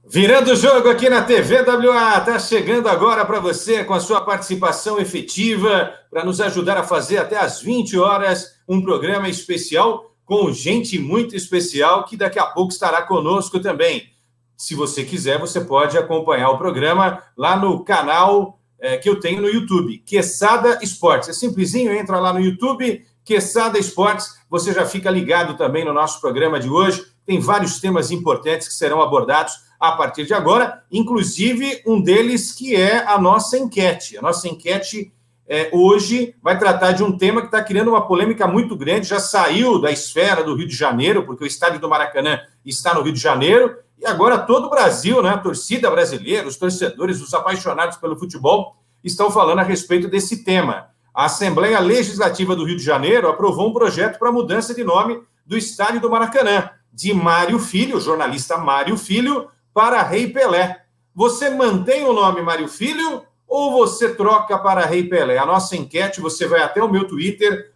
Virando o jogo aqui na TV WA, está chegando agora para você com a sua participação efetiva para nos ajudar a fazer até às 20 horas um programa especial com gente muito especial que daqui a pouco estará conosco também. Se você quiser, você pode acompanhar o programa lá no canal que eu tenho no YouTube, Quesada Esportes. É simplesinho, entra lá no YouTube, Quesada Esportes, você já fica ligado também no nosso programa de hoje. Tem vários temas importantes que serão abordados a partir de agora, inclusive um deles que é a nossa enquete. A nossa enquete hoje vai tratar de um tema que está criando uma polêmica muito grande, já saiu da esfera do Rio de Janeiro, porque o estádio do Maracanã está no Rio de Janeiro, e agora todo o Brasil, né, a torcida brasileira, os torcedores, os apaixonados pelo futebol, estão falando a respeito desse tema. A Assembleia Legislativa do Rio de Janeiro aprovou um projeto para a mudança de nome do estádio do Maracanã, de Mário Filho, o jornalista Mário Filho, para Rei Pelé. Você mantém o nome Mário Filho ou você troca para Rei Pelé? A nossa enquete, você vai até o meu Twitter,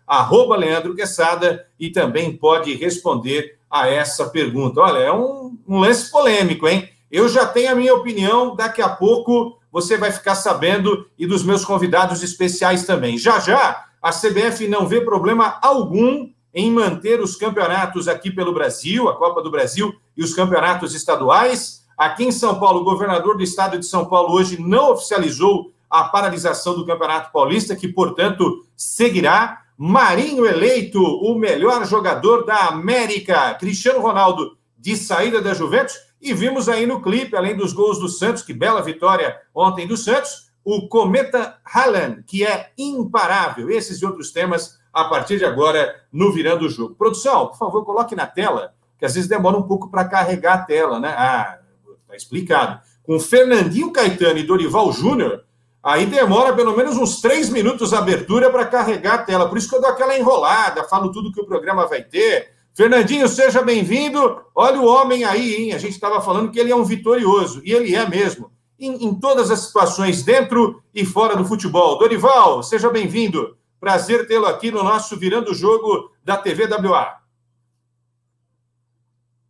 @LeandroQueçada, e também pode responder a essa pergunta. Olha, é um lance polêmico, hein? Eu já tenho a minha opinião, daqui a pouco você vai ficar sabendo, e dos meus convidados especiais também. Já já, a CBF não vê problema algum em manter os campeonatos aqui pelo Brasil, a Copa do Brasil e os campeonatos estaduais. Aqui em São Paulo, o governador do estado de São Paulo hoje não oficializou a paralisação do Campeonato Paulista, que, portanto, seguirá. Marinho eleito o melhor jogador da América. Cristiano Ronaldo de saída da Juventus. E vimos aí no clipe, além dos gols do Santos, que bela vitória ontem do Santos, o Cometa Haaland, que é imparável. Esses e outros temas a partir de agora no Virando o Jogo. Produção, por favor, coloque na tela, que às vezes demora um pouco para carregar a tela, né? Está explicado. Com Fernandinho Caetano e Dorival Júnior, aí demora pelo menos uns 3 minutos a abertura para carregar a tela. Por isso que eu dou aquela enrolada, falo tudo que o programa vai ter. Fernandinho, seja bem-vindo. Olha o homem aí, hein? A gente estava falando que ele é um vitorioso, e ele é mesmo, em todas as situações, dentro e fora do futebol. Dorival, seja bem-vindo. Prazer tê-lo aqui no nosso Virando o Jogo da TV WA.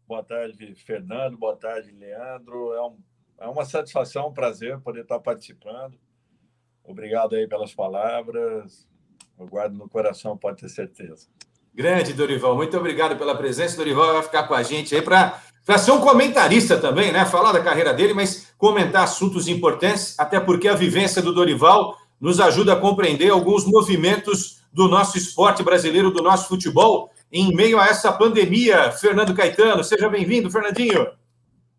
Boa tarde, Fernando. Boa tarde, Leandro. É uma satisfação, um prazer poder estar participando. Obrigado aí pelas palavras. Eu guardo no coração, pode ter certeza. Grande, Dorival. Muito obrigado pela presença. Dorival vai ficar com a gente aí para ser um comentarista também, né? Falar da carreira dele, mas comentar assuntos importantes, até porque a vivência do Dorival nos ajuda a compreender alguns movimentos do nosso esporte brasileiro, do nosso futebol, em meio a essa pandemia. Fernando Caetano, seja bem-vindo, Fernandinho.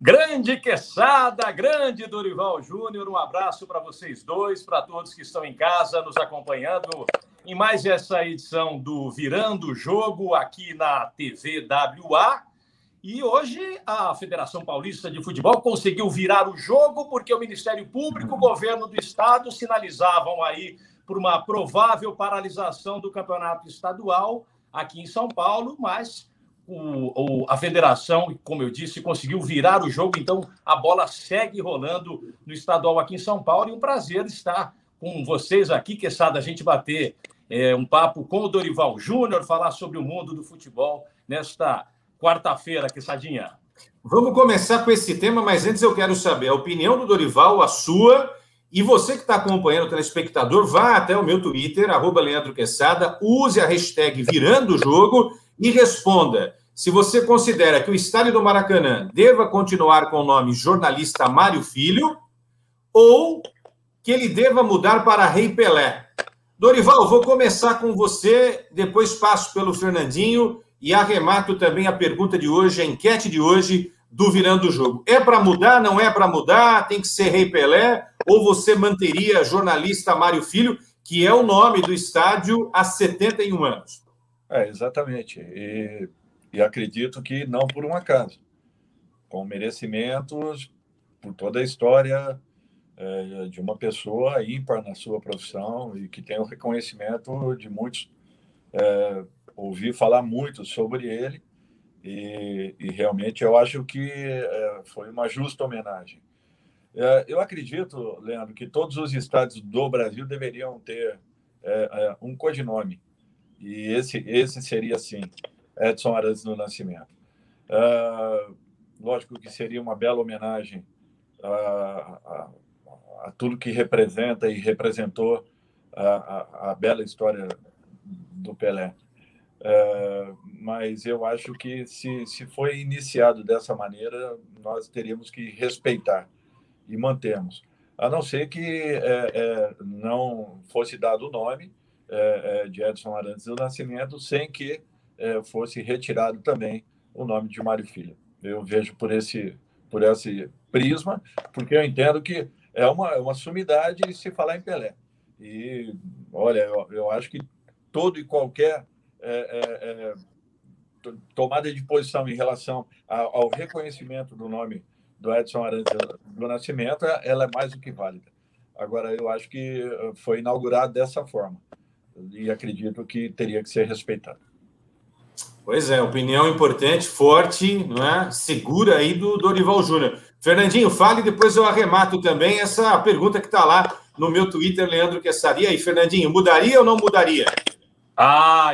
Grande Quesada, grande Dorival Júnior, um abraço para vocês dois, para todos que estão em casa nos acompanhando em mais essa edição do Virando o Jogo aqui na TV WA. E hoje a Federação Paulista de Futebol conseguiu virar o jogo porque o Ministério Público, o governo do estado sinalizavam aí por uma provável paralisação do campeonato estadual aqui em São Paulo, mas a federação, como eu disse, conseguiu virar o jogo, então a bola segue rolando no estadual aqui em São Paulo, e um prazer estar com vocês aqui, Quesada, a gente bater um papo com o Dorival Júnior, falar sobre o mundo do futebol nesta quarta-feira, Quessadinha. Vamos começar com esse tema, mas antes eu quero saber a opinião do Dorival, a sua, e você que está acompanhando o telespectador, vá até o meu Twitter, @LeandroQueçada, use a hashtag Virando o Jogo e responda se você considera que o estádio do Maracanã deva continuar com o nome Jornalista Mário Filho ou que ele deva mudar para Rei Pelé. Dorival, vou começar com você, depois passo pelo Fernandinho e arremato também a pergunta de hoje, a enquete de hoje do Virando o Jogo. É para mudar, não é para mudar? Tem que ser Rei Pelé? Ou você manteria Jornalista Mário Filho, que é o nome do estádio há 71 anos? Exatamente. E acredito que não por um acaso. Com merecimentos, por toda a história de uma pessoa ímpar na sua profissão e que tem o reconhecimento de muitos. Ouvi falar muito sobre ele e realmente eu acho que foi uma justa homenagem. Eu acredito, Leandro, que todos os estádios do Brasil deveriam ter um codinome, e esse seria, sim, Edson Arantes do Nascimento. lógico que seria uma bela homenagem a tudo que representa e representou a bela história do Pelé. Mas eu acho que se foi iniciado dessa maneira, nós teríamos que respeitar e mantemos. A não ser que não fosse dado o nome de Edson Arantes do Nascimento, sem que fosse retirado também o nome de Mário Filho. Eu vejo por esse prisma, porque eu entendo que é uma sumidade se falar em Pelé. E, olha, eu acho que todo e qualquer tomada de posição em relação ao reconhecimento do nome do Edson Arantes do Nascimento, ela é mais do que válida. Agora, eu acho que foi inaugurado dessa forma e acredito que teria que ser respeitado. Pois é, opinião importante, forte, não é? Segura aí do Dorival Júnior. Fernandinho, fale e depois eu arremato também essa pergunta que está lá no meu Twitter, Leandro Quessari. E aí, Fernandinho, mudaria ou não mudaria?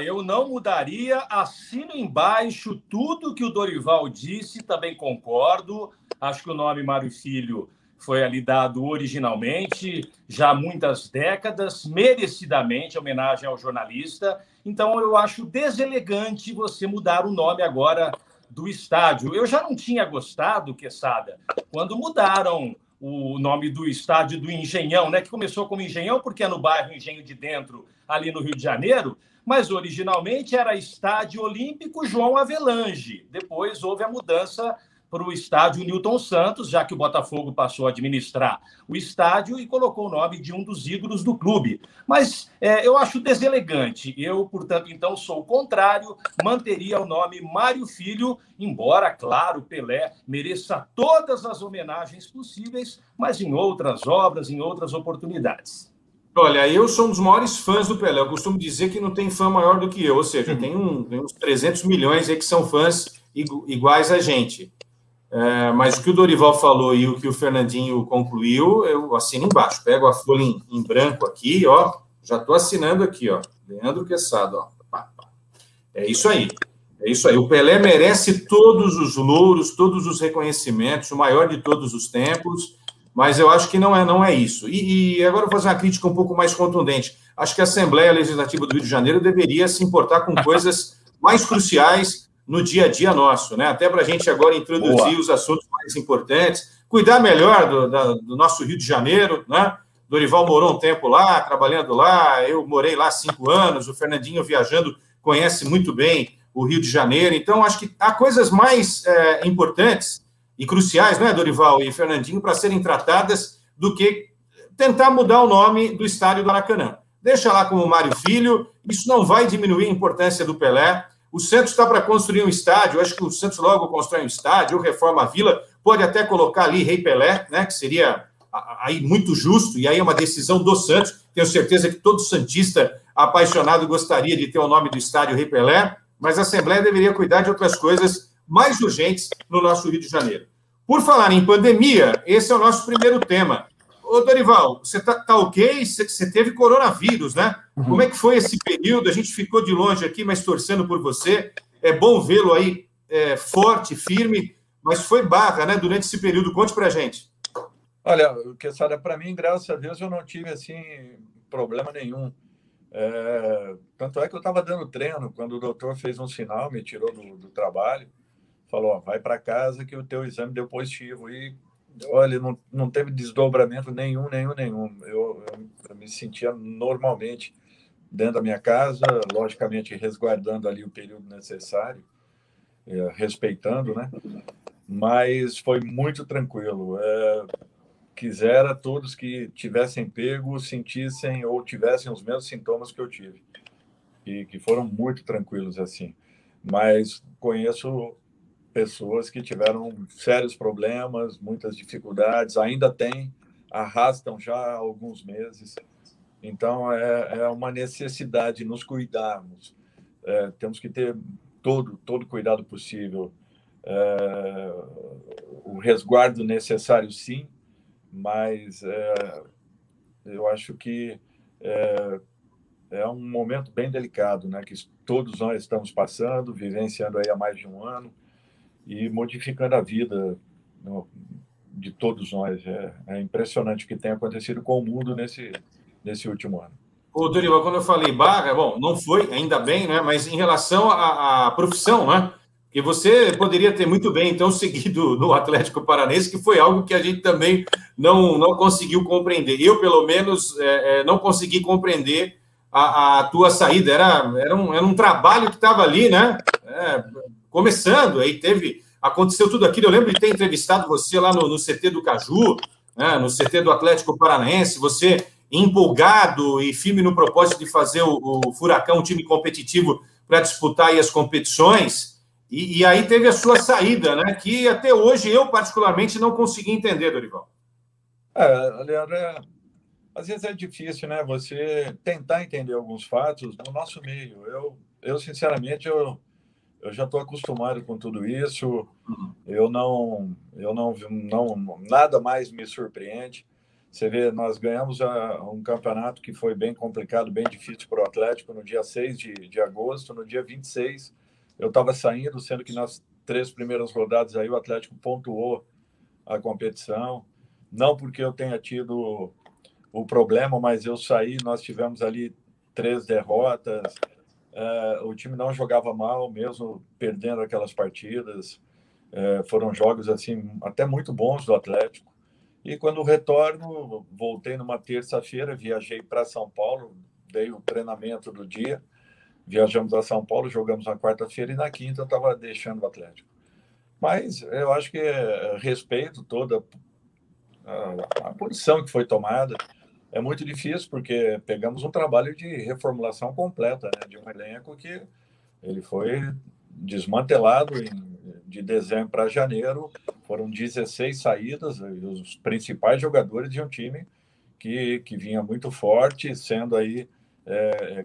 Eu não mudaria, assino embaixo tudo que o Dorival disse, também concordo. Acho que o nome Mário Filho foi ali dado originalmente, já há muitas décadas, merecidamente, homenagem ao jornalista. Então, eu acho deselegante você mudar o nome agora do estádio. Eu já não tinha gostado, Quezada, quando mudaram o nome do estádio do Engenhão, né? Que começou como Engenhão, porque é no bairro Engenho de Dentro, ali no Rio de Janeiro, mas originalmente era Estádio Olímpico João Avelange. Depois houve a mudança para o estádio Newton Santos, já que o Botafogo passou a administrar o estádio e colocou o nome de um dos ídolos do clube. Mas eu acho deselegante. Eu, portanto, então, sou o contrário, manteria o nome Mário Filho, embora, claro, Pelé mereça todas as homenagens possíveis, mas em outras obras, em outras oportunidades. Olha, eu sou um dos maiores fãs do Pelé. Eu costumo dizer que não tem fã maior do que eu, ou seja, tem uns 300 milhões aí que são fãs iguais a gente. Mas o que o Dorival falou e o que o Fernandinho concluiu, eu assino embaixo. Pego a folha em branco aqui, ó. Já estou assinando aqui, ó. Leandro Quezada, ó. É isso aí. É isso aí. O Pelé merece todos os louros, todos os reconhecimentos, o maior de todos os tempos, mas eu acho que não é isso. E agora eu vou fazer uma crítica um pouco mais contundente. Acho que a Assembleia Legislativa do Rio de Janeiro deveria se importar com coisas mais cruciais no dia a dia nosso, né? Até para a gente agora introduzir os assuntos mais importantes, cuidar melhor do nosso Rio de Janeiro, né? Dorival morou um tempo lá, trabalhando lá, eu morei lá 5 anos, o Fernandinho viajando conhece muito bem o Rio de Janeiro, então acho que há coisas mais importantes e cruciais, né, Dorival e Fernandinho, para serem tratadas do que tentar mudar o nome do estádio do Maracanã. Deixa lá como Mário Filho, isso não vai diminuir a importância do Pelé. O Santos está para construir um estádio, acho que o Santos logo constrói um estádio, ou reforma a Vila, pode até colocar ali Rei Pelé, né, que seria aí muito justo, e aí é uma decisão do Santos. Tenho certeza que todo santista apaixonado gostaria de ter o nome do estádio Rei Pelé, mas a Assembleia deveria cuidar de outras coisas mais urgentes no nosso Rio de Janeiro. Por falar em pandemia, esse é o nosso primeiro tema. Ô, Dorival, você tá ok? Você teve coronavírus, né? Como é que foi esse período? A gente ficou de longe aqui, mas torcendo por você. É bom vê-lo aí forte, firme, mas foi barra, né, durante esse período. Conte pra gente. Olha, Quezada, para mim, graças a Deus, eu não tive, assim, problema nenhum. Tanto é que eu estava dando treino, quando o doutor fez um sinal, me tirou do trabalho, falou, ó, vai para casa que o teu exame deu positivo. E, olha, não teve desdobramento nenhum. Eu me sentia normalmente dentro da minha casa, logicamente resguardando ali o período necessário, respeitando, né? Mas foi muito tranquilo. Quisera todos que tivessem pego, sentissem ou tivessem os mesmos sintomas que eu tive. E que foram muito tranquilos assim. Mas conheço pessoas que tiveram sérios problemas, muitas dificuldades, ainda têm, arrastam já há alguns meses. Então, é uma necessidade nos cuidarmos. Temos que ter todo cuidado possível. O resguardo necessário, sim, mas eu acho que é um momento bem delicado, né, que todos nós estamos passando, vivenciando aí há mais de um ano, e modificando a vida de todos nós. É impressionante o que tem acontecido com o mundo nesse último ano. Ô, Dorival, quando eu falei barra, bom, não foi, ainda bem, né? Mas em relação à profissão, né? Que você poderia ter muito bem, então, seguido no Atlético Paranaense, que foi algo que a gente também não conseguiu compreender. Eu, pelo menos, não consegui compreender a tua saída. Era um trabalho que estava ali, né? Começando, aí aconteceu tudo aquilo. Eu lembro de ter entrevistado você lá no CT do Caju, né? No CT do Atlético Paranaense, você empolgado e firme no propósito de fazer o Furacão um time competitivo para disputar aí as competições. E aí teve a sua saída, né? Que até hoje eu, particularmente, não consegui entender, Dorival. Leandro, às vezes é difícil, né? Você tentar entender alguns fatos no nosso meio. Eu sinceramente, eu já estou acostumado com tudo isso. Nada mais me surpreende. Você vê, nós ganhamos um campeonato que foi bem complicado, bem difícil para o Atlético no dia 6 de agosto. No dia 26, eu estava saindo, sendo que nas 3 primeiras rodadas aí o Atlético pontuou a competição. Não porque eu tenha tido o problema, mas eu saí, nós tivemos ali 3 derrotas. O time não jogava mal, mesmo perdendo aquelas partidas. Foram jogos assim até muito bons do Atlético. E quando retorno, voltei numa terça-feira, viajei para São Paulo, dei o treinamento do dia, viajamos a São Paulo, jogamos na quarta-feira e na quinta eu estava deixando o Atlético. Mas eu acho que respeito toda a posição que foi tomada. É muito difícil porque pegamos um trabalho de reformulação completa, né, de um elenco que ele foi desmantelado de dezembro para janeiro. Foram 16 saídas, os principais jogadores de um time que vinha muito forte, sendo aí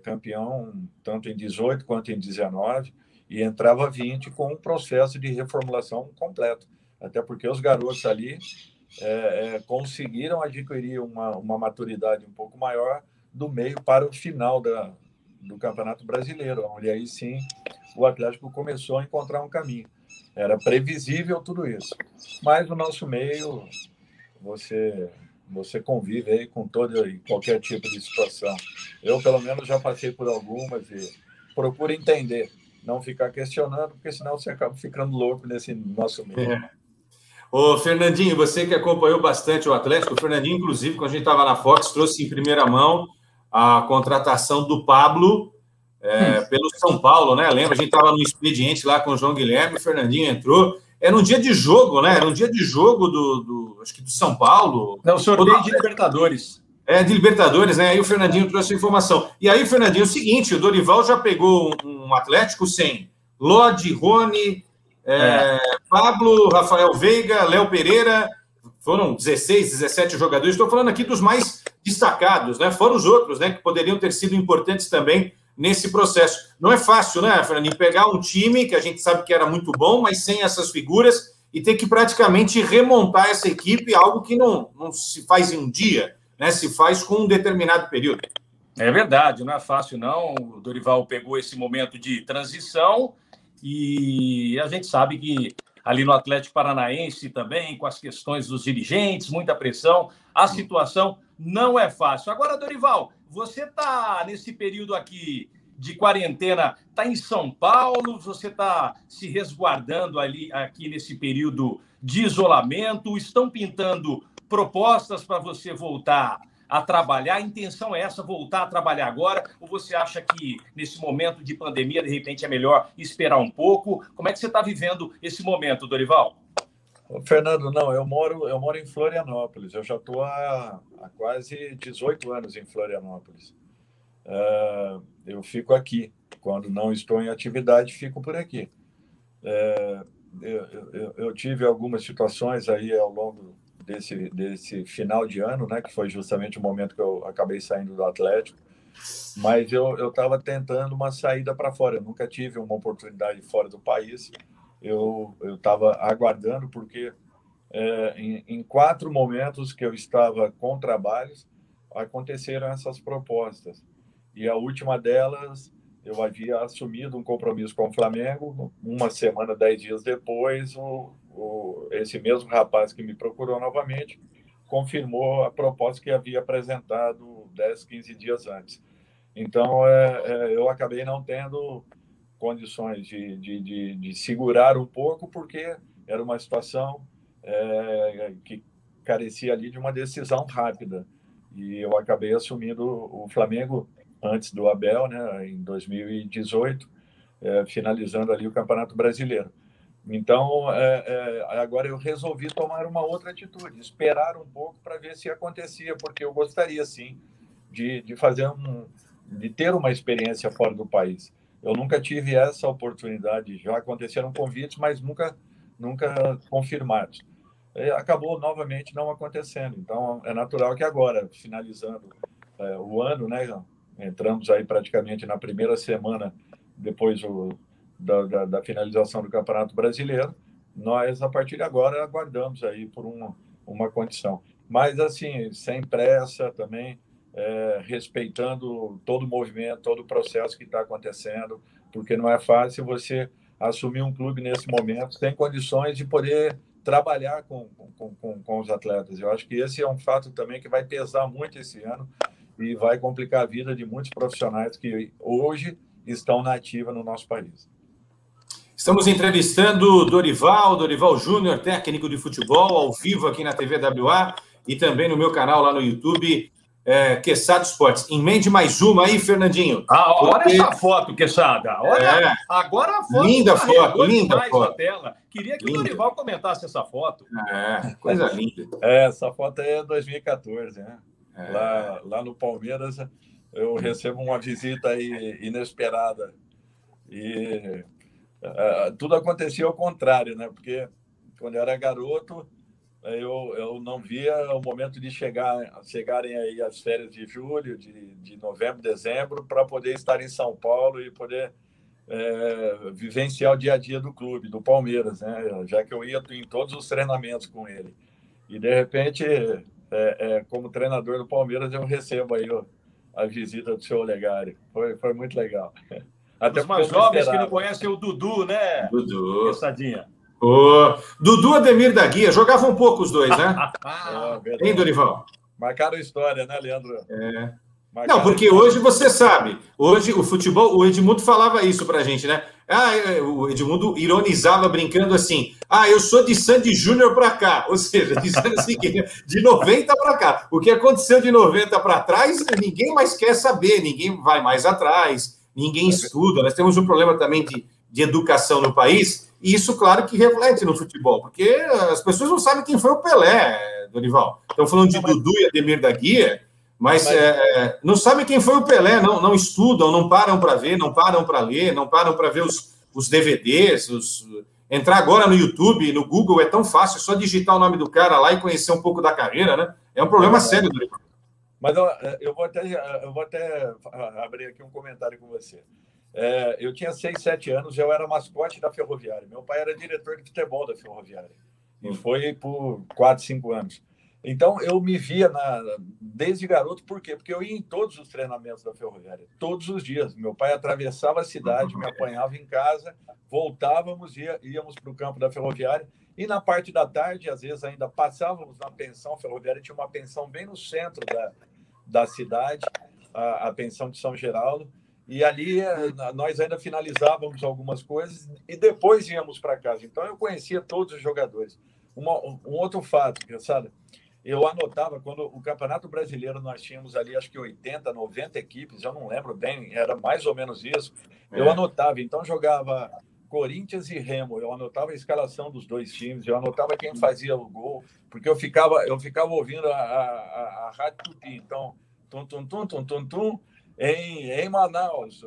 campeão tanto em 18 quanto em 19, e entrava 20 com um processo de reformulação completo. Até porque os garotos ali conseguiram adquirir uma maturidade um pouco maior do meio para o final do Campeonato Brasileiro, onde aí sim o Atlético começou a encontrar um caminho. Era previsível tudo isso. Mas o nosso meio, você convive aí com todo e qualquer tipo de situação. Eu, pelo menos, já passei por algumas e procuro entender, não ficar questionando, porque senão você acaba ficando louco nesse nosso meio. Ô, Fernandinho, você que acompanhou bastante o Atlético, o Fernandinho, inclusive, quando a gente estava na Fox, trouxe em primeira mão a contratação do Pablo pelo São Paulo, né? Lembra? A gente estava no expediente lá com o João Guilherme, o Fernandinho entrou. Era um dia de jogo, né? Era um dia de jogo acho que do São Paulo. Não, sorteio de Libertadores. De Libertadores, né? Aí o Fernandinho trouxe a informação. E aí, Fernandinho, é o seguinte, o Dorival já pegou um Atlético sem Lodi, Rony, Pablo, Rafael Veiga, Léo Pereira, foram 16, 17 jogadores. Estou falando aqui dos mais destacados, né? Fora os outros, né? Que poderiam ter sido importantes também nesse processo. Não é fácil, né, Fernandinho, pegar um time que a gente sabe que era muito bom, mas sem essas figuras, e ter que praticamente remontar essa equipe, algo que não se faz em um dia, né? Se faz com um determinado período. É verdade, não é fácil, não. O Dorival pegou esse momento de transição e a gente sabe que ali no Atlético Paranaense também, com as questões dos dirigentes, muita pressão, a situação não é fácil. Agora, Dorival, você está nesse período aqui de quarentena, está em São Paulo, você está se resguardando aqui nesse período de isolamento, estão pintando propostas para você voltar a trabalhar? A intenção é essa, voltar a trabalhar agora? Ou você acha que nesse momento de pandemia, de repente, é melhor esperar um pouco? Como é que você está vivendo esse momento, Dorival? Fernando, não, eu moro em Florianópolis. Eu já estou há quase 18 anos em Florianópolis. Eu fico aqui. Quando não estou em atividade, fico por aqui. Eu tive algumas situações aí ao longo desse final de ano, né, que foi justamente o momento que eu acabei saindo do Atlético, mas eu estava tentando uma saída para fora. Eu nunca tive uma oportunidade fora do país. Eu estava aguardando, porque em 4 momentos que eu estava com trabalhos, aconteceram essas propostas. E a última delas eu havia assumido um compromisso com o Flamengo. Uma semana, 10 dias depois, esse mesmo rapaz que me procurou novamente confirmou a proposta que havia apresentado 10, 15 dias antes. Então, eu acabei não tendo condições de segurar um pouco, porque era uma situação que carecia ali de uma decisão rápida. E eu acabei assumindo o Flamengo antes do Abel, né, em 2018, finalizando ali o Campeonato Brasileiro. Então, agora eu resolvi tomar uma outra atitude, esperar um pouco para ver se acontecia, porque eu gostaria, sim, de ter uma experiência fora do país. Eu nunca tive essa oportunidade. Já aconteceram convites, mas nunca confirmados. Acabou novamente não acontecendo. Então, é natural que agora, finalizando o ano, né, entramos aí praticamente na primeira semana depois da finalização do Campeonato Brasileiro, nós, a partir de agora, aguardamos aí por uma condição. Mas, assim, sem pressa também, respeitando todo o movimento, todo o processo que está acontecendo, porque não é fácil você assumir um clube nesse momento sem condições de poder trabalhar com os atletas. Eu acho que esse é um fato também que vai pesar muito esse ano e vai complicar a vida de muitos profissionais que hoje estão na ativa no nosso país. Estamos entrevistando Dorival Júnior, técnico de futebol, ao vivo aqui na TV WA e também no meu canal lá no YouTube, Quesada Esportes. Emende mais uma aí, Fernandinho. Olha essa foto, Quesada. Olha, agora a foto. Linda foto, linda foto. Na tela. Queria que o Dorival comentasse essa foto. Coisa linda. Essa foto é 2014, né? Lá no Palmeiras, eu recebo uma visita aí inesperada. E tudo acontecia ao contrário, né? Porque quando eu era garoto, eu não via o momento de chegarem aí as férias de julho, de novembro, dezembro, para poder estar em São Paulo e poder vivenciar o dia a dia do clube, do Palmeiras, né? Já que eu ia em todos os treinamentos com ele. E, de repente, como treinador do Palmeiras, eu recebo aí a visita do seu Olegário. Foi muito legal. Até os mais jovens que não conhecem o Dudu, né? Dudu. Pensadinha. Dudu Ademir da Guia. Jogavam um pouco os dois, né? Hein, Dorival? Marcaram história, né, Leandro? Não, porque hoje você sabe, hoje o futebol, o Edmundo falava isso pra gente, né? O Edmundo ironizava brincando assim, eu sou de Sandy Júnior pra cá, ou seja, dizendo assim, de 90 pra cá. O que aconteceu de 90 pra trás, ninguém mais quer saber, ninguém vai mais atrás, ninguém estuda. Nós temos um problema também de educação no país, e isso, claro, que reflete no futebol, porque as pessoas não sabem quem foi o Pelé, Dorival. Estão falando de Dudu e Ademir da Guia, mas não sabem quem foi o Pelé, não estudam, não param para ver, não param para ler, não param para ver os DVDs, entrar agora no YouTube, no Google, é tão fácil, é só digitar o nome do cara lá e conhecer um pouco da carreira, né? É um problema sério, Dorival. Mas eu vou até abrir aqui um comentário com você. Eu tinha 6, 7 anos, eu era mascote da Ferroviária. Meu pai era diretor de futebol da Ferroviária. E foi por 4, 5 anos. Então, eu me via desde garoto, por quê? Porque eu ia em todos os treinamentos da Ferroviária, todos os dias. Meu pai atravessava a cidade, me apanhava em casa, voltávamos, íamos para o campo da Ferroviária, e na parte da tarde, às vezes, ainda passávamos na pensão. A Ferroviária tinha uma pensão bem no centro da cidade, a pensão de São Geraldo, e ali nós ainda finalizávamos algumas coisas e depois íamos para casa. Então, eu conhecia todos os jogadores. Um outro fato, sabe? Eu anotava, quando o Campeonato Brasileiro nós tínhamos ali, acho que 80, 90 equipes, eu não lembro bem, era mais ou menos isso. Eu anotava, então jogava Corinthians e Remo, eu anotava a escalação dos dois times, eu anotava quem fazia o gol, porque eu ficava ouvindo a Rádio Tupi, então, tum, em Manaus,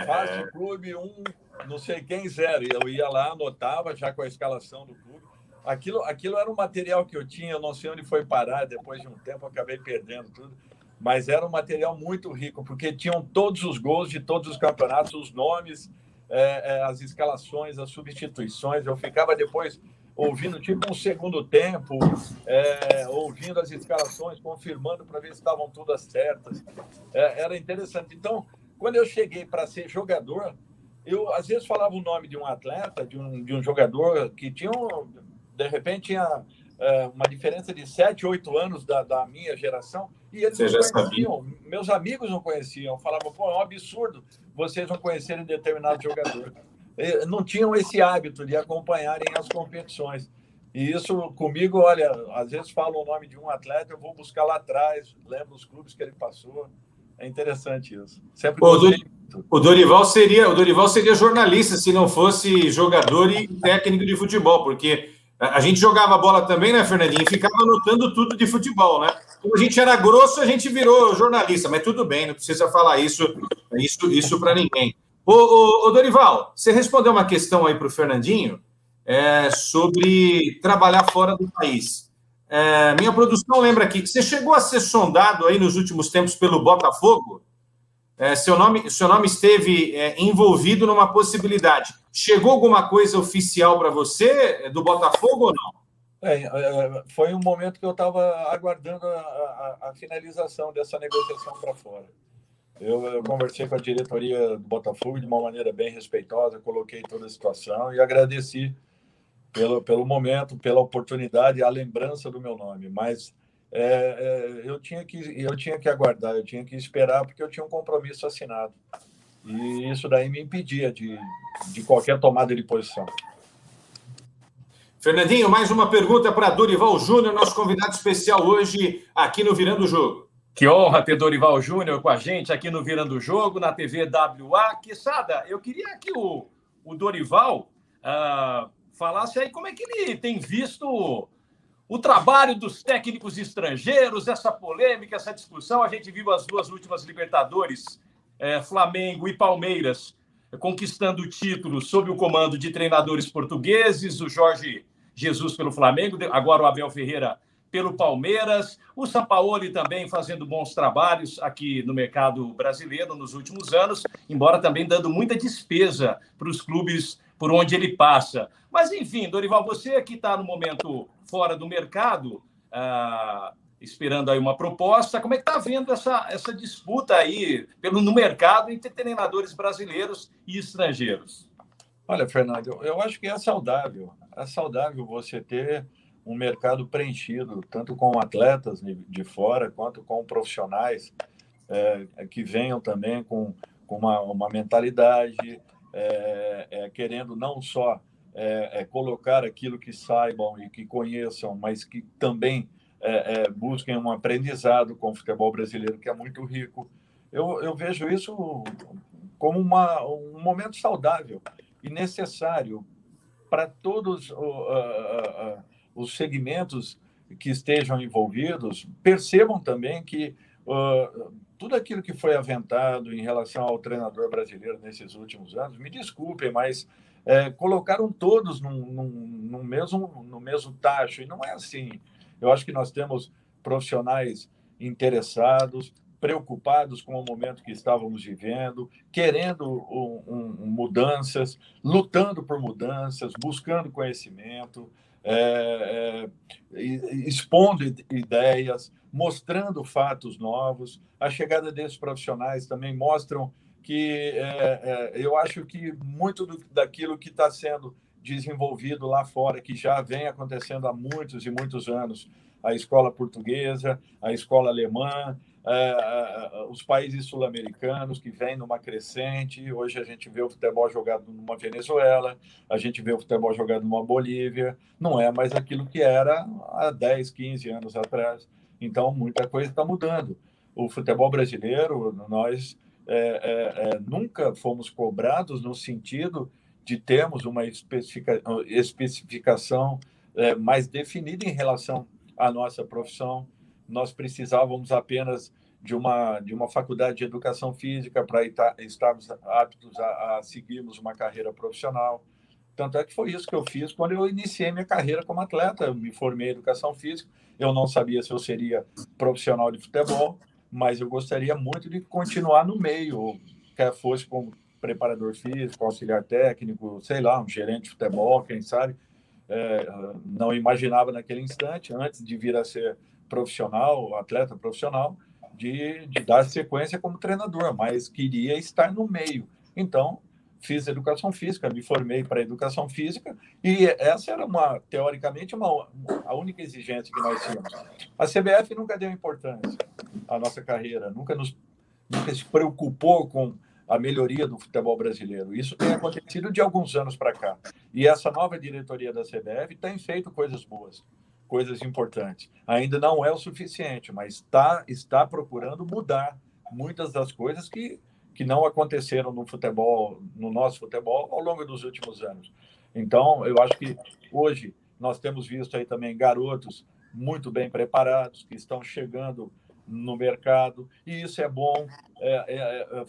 Fácil Clube 1, não sei quem 0, eu ia lá, anotava já com a escalação do clube. Aquilo era um material que eu tinha, eu não sei onde foi parar, depois de um tempo eu acabei perdendo tudo, mas era um material muito rico, porque tinham todos os gols de todos os campeonatos, os nomes, as escalações, as substituições. Eu ficava depois ouvindo tipo um segundo tempo, ouvindo as escalações, confirmando para ver se estavam todas certas. Era interessante. Então, quando eu cheguei para ser jogador, eu às vezes falava o nome de um atleta, de um jogador que tinha, de repente, tinha uma diferença de 7, 8 anos da minha geração, e eles não conheciam, meus amigos não conheciam, falavam, pô, é um absurdo vocês não conhecerem determinado jogador. Não tinham esse hábito de acompanharem as competições. E isso comigo, olha, às vezes falo o nome de um atleta, eu vou buscar lá atrás, lembro os clubes que ele passou. É interessante isso. Sempre o Dorival seria jornalista se não fosse jogador e técnico de futebol, porque a gente jogava bola também, né, Fernandinho? E ficava anotando tudo de futebol, né? Como a gente era grosso, a gente virou jornalista, mas tudo bem, não precisa falar isso para ninguém. Ô, Dorival, você respondeu uma questão aí para o Fernandinho sobre trabalhar fora do país. Minha produção lembra aqui que você chegou a ser sondado aí nos últimos tempos pelo Botafogo. Seu nome esteve envolvido numa possibilidade. Chegou alguma coisa oficial para você do Botafogo ou não? Foi um momento que eu estava aguardando a finalização dessa negociação para fora. Eu conversei com a diretoria do Botafogo de uma maneira bem respeitosa, coloquei toda a situação e agradeci pelo momento, pela oportunidade, a lembrança do meu nome. Mas eu tinha que aguardar, eu tinha que esperar, porque eu tinha um compromisso assinado. E isso daí me impedia de qualquer tomada de posição. Fernandinho, mais uma pergunta para Dorival Júnior, nosso convidado especial hoje aqui no Virando o Jogo. Que honra ter Dorival Júnior com a gente aqui no Virando o Jogo, na TV WA. Quesada, eu queria que o Dorival falasse aí como é que ele tem visto o trabalho dos técnicos estrangeiros, essa polêmica, essa discussão. A gente viu as duas últimas Libertadores, Flamengo e Palmeiras, conquistando títulos sob o comando de treinadores portugueses, o Jorge Jesus pelo Flamengo, agora o Abel Ferreira pelo Palmeiras, o Sampaoli também fazendo bons trabalhos aqui no mercado brasileiro nos últimos anos, embora também dando muita despesa para os clubes por onde ele passa. Mas, enfim, Dorival, você que está no momento fora do mercado, esperando aí uma proposta, como é que está vendo essa disputa aí no mercado entre treinadores brasileiros e estrangeiros? Olha, Fernando, eu acho que é saudável. É saudável você ter um mercado preenchido, tanto com atletas de fora, quanto com profissionais que venham também com uma mentalidade, querendo não só colocar aquilo que saibam e que conheçam, mas que também busquem um aprendizado com o futebol brasileiro, que é muito rico. Eu vejo isso como um momento saudável e necessário para todos os segmentos que estejam envolvidos. Percebam também que tudo aquilo que foi aventado em relação ao treinador brasileiro nesses últimos anos, me desculpem, mas colocaram todos no mesmo tacho, e não é assim. Eu acho que nós temos profissionais interessados, preocupados com o momento que estávamos vivendo, querendo mudanças, lutando por mudanças, buscando conhecimento, expondo ideias, mostrando fatos novos. A chegada desses profissionais também mostram que eu acho que muito daquilo que está sendo desenvolvido lá fora, que já vem acontecendo há muitos e muitos anos, a escola portuguesa, a escola alemã, os países sul-americanos que vêm numa crescente. Hoje a gente vê o futebol jogado numa Venezuela, a gente vê o futebol jogado numa Bolívia, não é mais aquilo que era há 10, 15 anos atrás. Então, muita coisa está mudando. O futebol brasileiro, nós nunca fomos cobrados no sentido de termos uma especificação mais definida em relação à nossa profissão. Nós precisávamos apenas de uma faculdade de educação física para estarmos aptos a seguirmos uma carreira profissional. Tanto é que foi isso que eu fiz quando eu iniciei minha carreira como atleta. Eu me formei em educação física, eu não sabia se eu seria profissional de futebol, mas eu gostaria muito de continuar no meio, quer fosse como preparador físico, auxiliar técnico, sei lá, um gerente de futebol, quem sabe. Não imaginava naquele instante, antes de vir a ser profissional, atleta profissional, de dar sequência como treinador, mas queria estar no meio. Então, fiz educação física, me formei para educação física, e essa era, teoricamente, a única exigência que nós tínhamos. A CBF nunca deu importância à nossa carreira, nunca se preocupou com a melhoria do futebol brasileiro. Isso tem acontecido de alguns anos para cá. E essa nova diretoria da CBF tem feito coisas boas, coisas importantes. Ainda não é o suficiente, mas está procurando mudar muitas das coisas que não aconteceram no futebol, no nosso futebol, ao longo dos últimos anos. Então, eu acho que hoje nós temos visto aí também garotos muito bem preparados, que estão chegando no mercado, e isso é bom,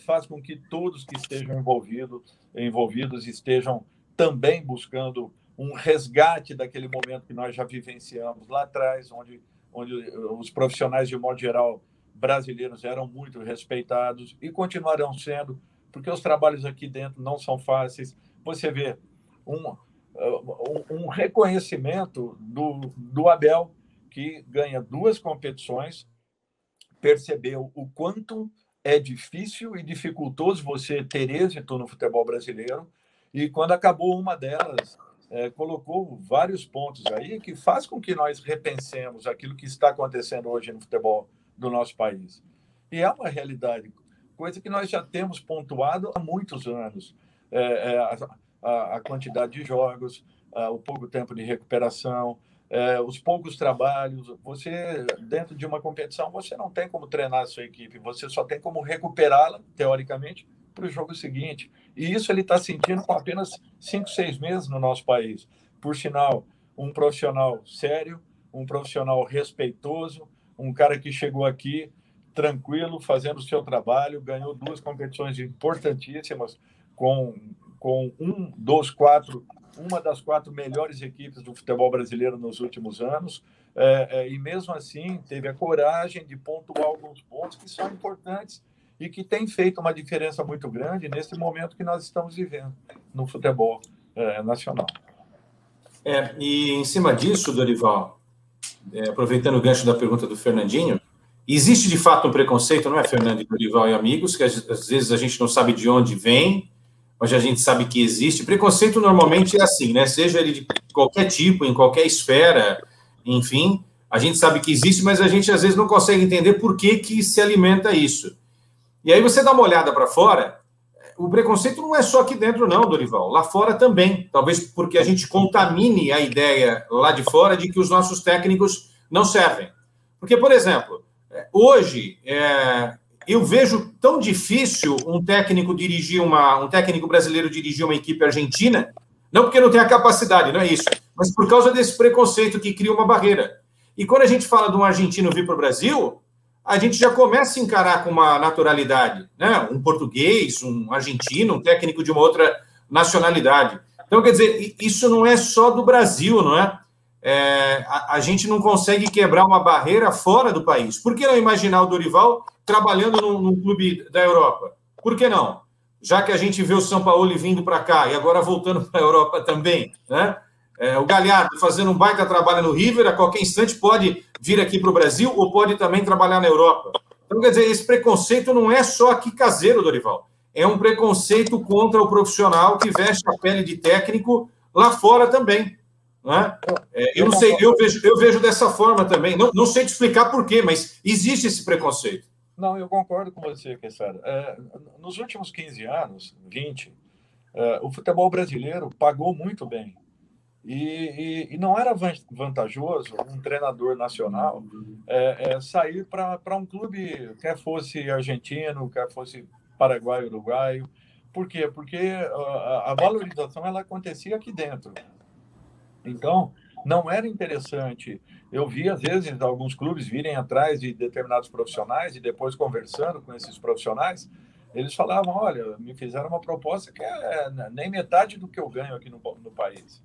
faz com que todos que estejam envolvidos estejam também buscando um resgate daquele momento que nós já vivenciamos lá atrás, onde os profissionais, de modo geral, brasileiros eram muito respeitados e continuarão sendo, porque os trabalhos aqui dentro não são fáceis. Você vê um reconhecimento do Abel, que ganha 2 competições, percebeu o quanto é difícil e dificultoso você ter êxito no futebol brasileiro, e quando acabou uma delas, colocou vários pontos aí que faz com que nós repensemos aquilo que está acontecendo hoje no futebol do nosso país. E é uma realidade, coisa que nós já temos pontuado há muitos anos. A quantidade de jogos, o pouco tempo de recuperação, os poucos trabalhos. Você, dentro de uma competição, você não tem como treinar a sua equipe, você só tem como recuperá-la, teoricamente, para o jogo seguinte. E isso ele está sentindo com apenas 5, 6 meses no nosso país. Por sinal, um profissional sério, um profissional respeitoso, um cara que chegou aqui tranquilo, fazendo o seu trabalho, ganhou 2 competições importantíssimas com uma das 4 melhores equipes do futebol brasileiro nos últimos anos, e mesmo assim teve a coragem de pontuar alguns pontos que são importantes e que tem feito uma diferença muito grande nesse momento que nós estamos vivendo no futebol nacional. E em cima disso, Dorival, aproveitando o gancho da pergunta do Fernandinho, existe de fato um preconceito, não é, Fernando, Dorival e amigos, que às vezes a gente não sabe de onde vem, mas a gente sabe que existe. Preconceito normalmente é assim, né? Seja ele de qualquer tipo, em qualquer esfera, enfim, a gente sabe que existe, mas a gente às vezes não consegue entender por que se alimenta isso. E aí você dá uma olhada para fora, o preconceito não é só aqui dentro não, Dorival, lá fora também, talvez porque a gente contamine a ideia lá de fora de que os nossos técnicos não servem. Porque, por exemplo, hoje eu vejo tão difícil um técnico brasileiro dirigir uma equipe argentina, não porque não tem a capacidade, não é isso, mas por causa desse preconceito que cria uma barreira. E quando a gente fala de um argentino vir para o Brasil, a gente já começa a encarar com uma naturalidade, né? Um português, um argentino, um técnico de uma outra nacionalidade. Então, quer dizer, isso não é só do Brasil, não é? A gente não consegue quebrar uma barreira fora do país. Por que não imaginar o Dorival trabalhando num clube da Europa? Por que não? Já que a gente vê o Sampaoli vindo para cá e agora voltando para a Europa também, né? O Galhardo fazendo um baita trabalho no River, a qualquer instante pode vir aqui para o Brasil ou pode também trabalhar na Europa. Então, quer dizer, esse preconceito não é só aqui caseiro, Dorival. É um preconceito contra o profissional que veste a pele de técnico lá fora também. Né? Eu não sei, eu vejo dessa forma também. Não sei te explicar por quê, mas existe esse preconceito. Não, eu concordo com você, Quesada. Nos últimos 15 anos, 20, o futebol brasileiro pagou muito bem. E não era vantajoso um treinador nacional sair para um clube, quer fosse argentino, quer fosse paraguaio, uruguaio. Por quê? Porque a valorização ela acontecia aqui dentro. Então, não era interessante. Eu vi, às vezes, alguns clubes virem atrás de determinados profissionais e depois conversando com esses profissionais, eles falavam, olha, me fizeram uma proposta que é nem metade do que eu ganho aqui no país.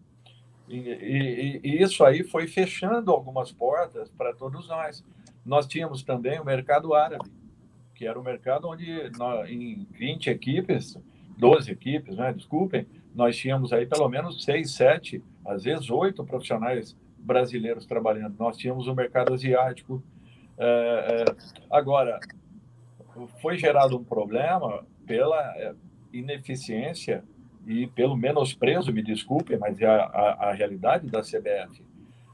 E isso aí foi fechando algumas portas para todos nós. Nós tínhamos também o mercado árabe, que era o mercado onde, em 20 equipes, 12 equipes, né, desculpem, nós tínhamos aí pelo menos 6, 7, às vezes 8 profissionais brasileiros trabalhando. Nós tínhamos o mercado asiático, Agora, foi gerado um problema pela ineficiência e pelo menosprezo, me desculpem, mas é a realidade da CBF.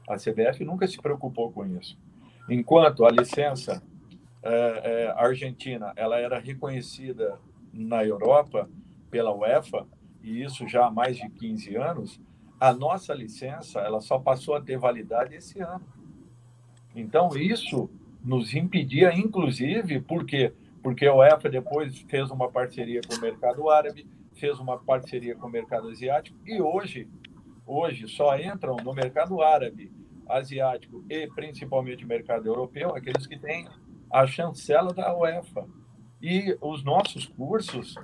A CBF nunca se preocupou com isso. Enquanto a licença argentina ela era reconhecida na Europa pela UEFA, e isso já há mais de 15 anos, a nossa licença ela só passou a ter validade esse ano. Então, isso nos impedia, inclusive, por quê? Porque a UEFA depois fez uma parceria com o mercado árabe, fez uma parceria com o mercado asiático, e hoje só entram no mercado árabe, asiático e principalmente o mercado europeu aqueles que têm a chancela da UEFA. E os nossos cursos,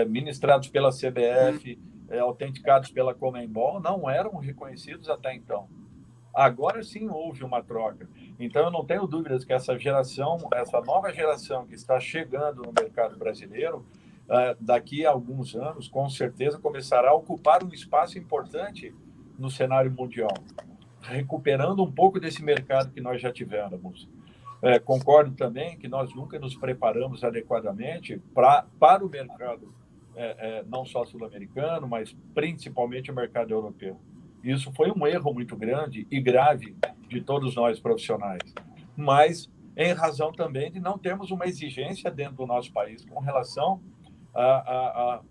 ministrados pela CBF, autenticados pela Conmebol, não eram reconhecidos até então. Agora sim houve uma troca. Então, eu não tenho dúvidas que essa nova geração que está chegando no mercado brasileiro, daqui a alguns anos, com certeza começará a ocupar um espaço importante no cenário mundial, recuperando um pouco desse mercado que nós já tivemos. Concordo também que nós nunca nos preparamos adequadamente para o mercado, não só sul-americano, mas principalmente o mercado europeu. Isso foi um erro muito grande e grave de todos nós profissionais, mas em razão também de não termos uma exigência dentro do nosso país com relação a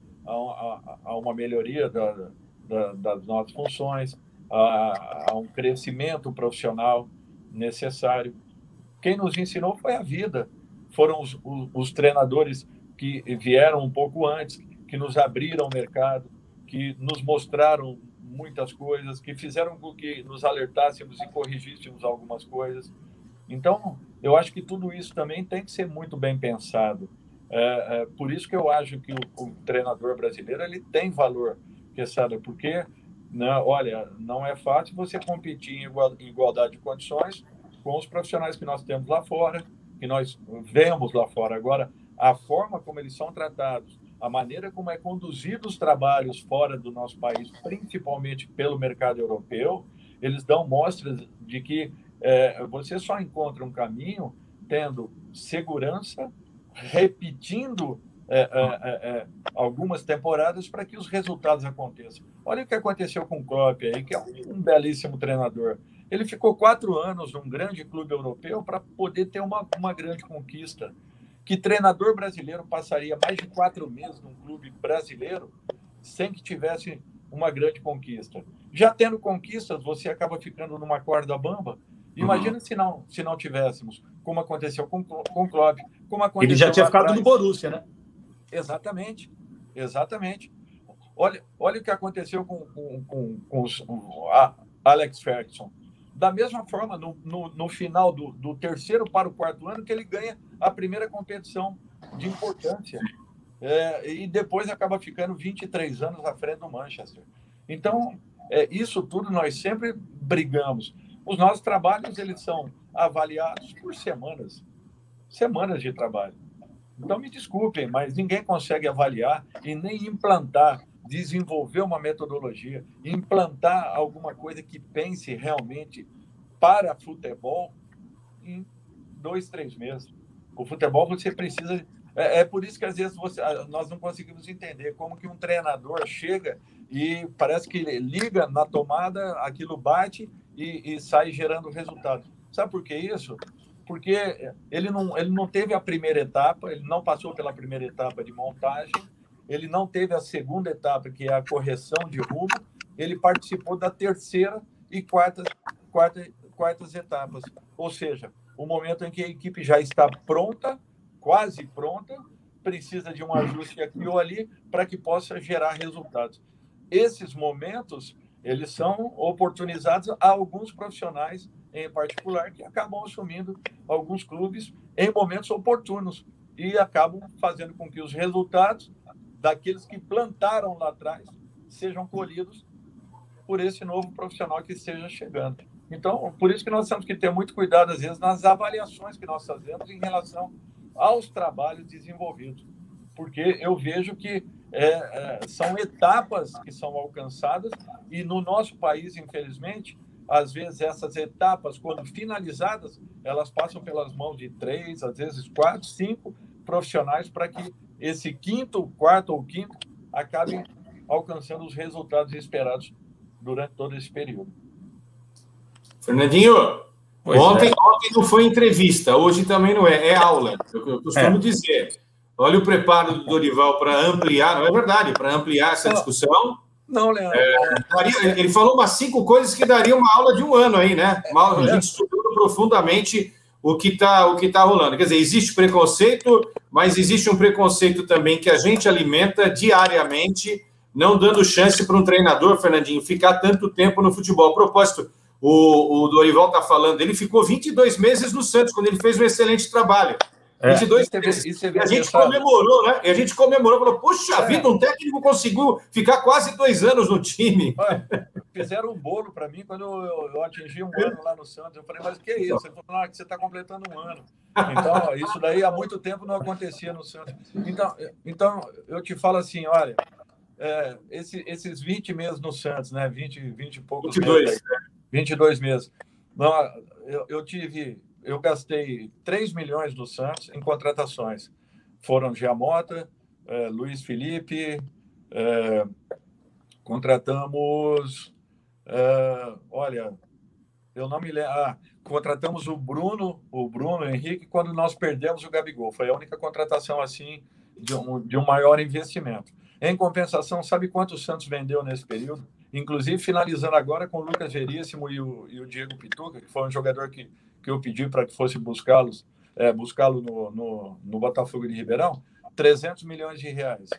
uma melhoria das nossas funções, a um crescimento profissional necessário. Quem nos ensinou foi a vida, foram os treinadores que vieram um pouco antes, que nos abriram o mercado, que nos mostraram muitas coisas, que fizeram com que nos alertássemos e corrigíssemos algumas coisas. Então, eu acho que tudo isso também tem que ser muito bem pensado. Por isso que eu acho que o treinador brasileiro ele tem valor, porque, olha, não é fácil você competir em igualdade de condições com os profissionais que nós temos lá fora, que nós vemos lá fora. Agora, a forma como eles são tratados, a maneira como é conduzido os trabalhos fora do nosso país, principalmente pelo mercado europeu, eles dão mostras de que você só encontra um caminho tendo segurança, repetindo algumas temporadas para que os resultados aconteçam. Olha o que aconteceu com o Klopp aí, que é um belíssimo treinador. Ele ficou 4 anos num grande clube europeu para poder ter uma grande conquista. Que treinador brasileiro passaria mais de 4 meses num clube brasileiro sem que tivesse uma grande conquista? Já tendo conquistas, você acaba ficando numa corda bamba. Imagina se não tivéssemos, como aconteceu com o Klopp, como aconteceu. Ele já tinha ficado no Borussia, né? Exatamente. Olha o que aconteceu com a Alex Ferguson. Da mesma forma, no final do terceiro para o 4º ano, que ele ganha a primeira competição de importância. E depois acaba ficando 23 anos à frente do Manchester. Então, isso tudo nós sempre brigamos. Os nossos trabalhos eles são avaliados por semanas de trabalho. Então, me desculpem, mas ninguém consegue avaliar e nem implantar, desenvolver uma metodologia, implantar alguma coisa que pense realmente para futebol em 2, 3 meses. O futebol você precisa... por isso que às vezes nós não conseguimos entender como que um treinador chega e parece que liga na tomada, aquilo bate e sai gerando resultado. Sabe por que isso? Porque ele não teve a primeira etapa, ele não passou pela primeira etapa de montagem, ele não teve a segunda etapa, que é a correção de rumo, ele participou da terceira e quartas etapas. Ou seja, o momento em que a equipe já está pronta, quase pronta, precisa de um ajuste aqui ou ali para que possa gerar resultados. Esses momentos, eles são oportunizados a alguns profissionais, em particular, que acabam assumindo alguns clubes em momentos oportunos e acabam fazendo com que os resultados daqueles que plantaram lá atrás sejam colhidos por esse novo profissional que esteja chegando. Então, por isso que nós temos que ter muito cuidado, às vezes, nas avaliações que nós fazemos em relação aos trabalhos desenvolvidos, porque eu vejo que são etapas que são alcançadas e no nosso país, infelizmente, às vezes, essas etapas, quando finalizadas, elas passam pelas mãos de 3, às vezes 4, 5 profissionais para que esse quarto ou quinto acabe alcançando os resultados esperados durante todo esse período. Fernandinho, ontem não foi entrevista, hoje também não é aula, eu costumo dizer. Olha o preparo do Dorival para ampliar, não é verdade, para ampliar essa discussão. Não, Leandro. Ele falou umas 5 coisas que daria uma aula de 1 ano aí, né? A gente estudando profundamente o que tá rolando. Quer dizer, existe preconceito, mas existe um preconceito também que a gente alimenta diariamente, não dando chance para um treinador, Fernandinho, ficar tanto tempo no futebol. A propósito, o Dorival está falando, ele ficou 22 meses no Santos, quando ele fez um excelente trabalho. 22 meses. E a gente comemorou, né? E a gente comemorou, falou, puxa vida, um técnico conseguiu ficar quase 2 anos no time. Fizeram um bolo para mim quando eu atingi 1 ano lá no Santos. Eu falei, mas o que é isso? Ele falou, que você está completando 1 ano. Então, isso daí há muito tempo não acontecia no Santos. Então eu te falo assim, olha, esses 20 meses no Santos, né? 20 e poucos 22, meses. 22 meses. Não, eu gastei 3 milhões no Santos em contratações. Foram Giamota, Luiz Felipe, contratamos... olha, eu não me lembro... contratamos o Bruno Henrique quando nós perdemos o Gabigol. Foi a única contratação assim de um maior investimento. Em compensação, sabe quanto o Santos vendeu nesse período? Inclusive, finalizando agora com o Lucas Veríssimo e o Diego Pituca, que foi um jogador que eu pedi para que fosse buscá-lo no Botafogo de Ribeirão, 300 milhões de reais.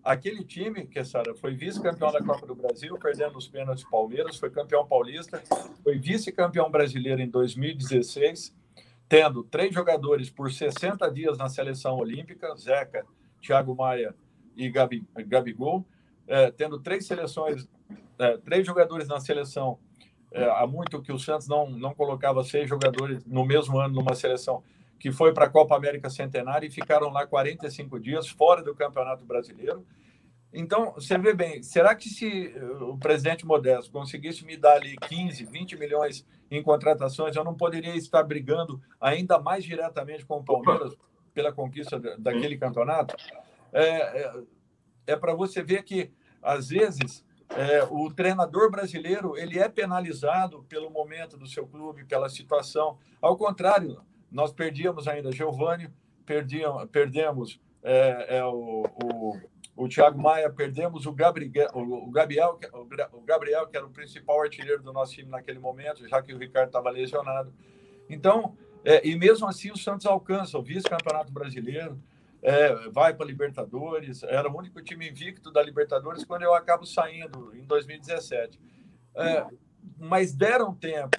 Aquele time, Quezada, foi vice-campeão da Copa do Brasil, perdendo os pênaltis Palmeiras, foi campeão paulista, foi vice-campeão brasileiro em 2016, tendo 3 jogadores por 60 dias na seleção olímpica, Zeca, Thiago Maia e Gabigol, tendo 3 jogadores na seleção. Há muito que o Santos não colocava 6 jogadores no mesmo ano numa seleção que foi para a Copa América Centenária e ficaram lá 45 dias fora do Campeonato Brasileiro. Então, você vê bem, será que se o presidente Modesto conseguisse me dar ali 15, 20 milhões em contratações, eu não poderia estar brigando ainda mais diretamente com o Palmeiras pela conquista daquele campeonato? Para você ver que, às vezes... o treinador brasileiro ele é penalizado pelo momento do seu clube, pela situação. Ao contrário, nós perdíamos ainda Giovani, perdemos o Thiago Maia, perdemos o Gabriel, que era o principal artilheiro do nosso time naquele momento, já que o Ricardo estava lesionado. Então, e mesmo assim o Santos alcança o vice-campeonato brasileiro, vai para a Libertadores, era o único time invicto da Libertadores quando eu acabo saindo em 2017. Mas deram tempo.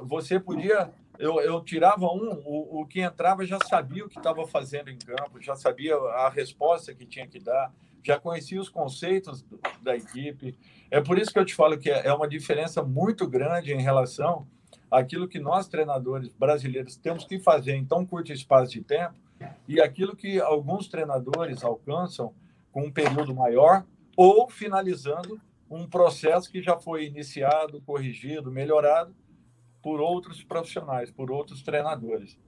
Você podia... Eu tirava o que entrava já sabia o que estava fazendo em campo, já sabia a resposta que tinha que dar, já conhecia os conceitos da equipe. É por isso que eu te falo que é uma diferença muito grande em relação àquilo que nós, treinadores brasileiros, temos que fazer em tão curto espaço de tempo e aquilo que alguns treinadores alcançam com um período maior ou finalizando um processo que já foi iniciado, corrigido, melhorado por outros profissionais, por outros treinadores.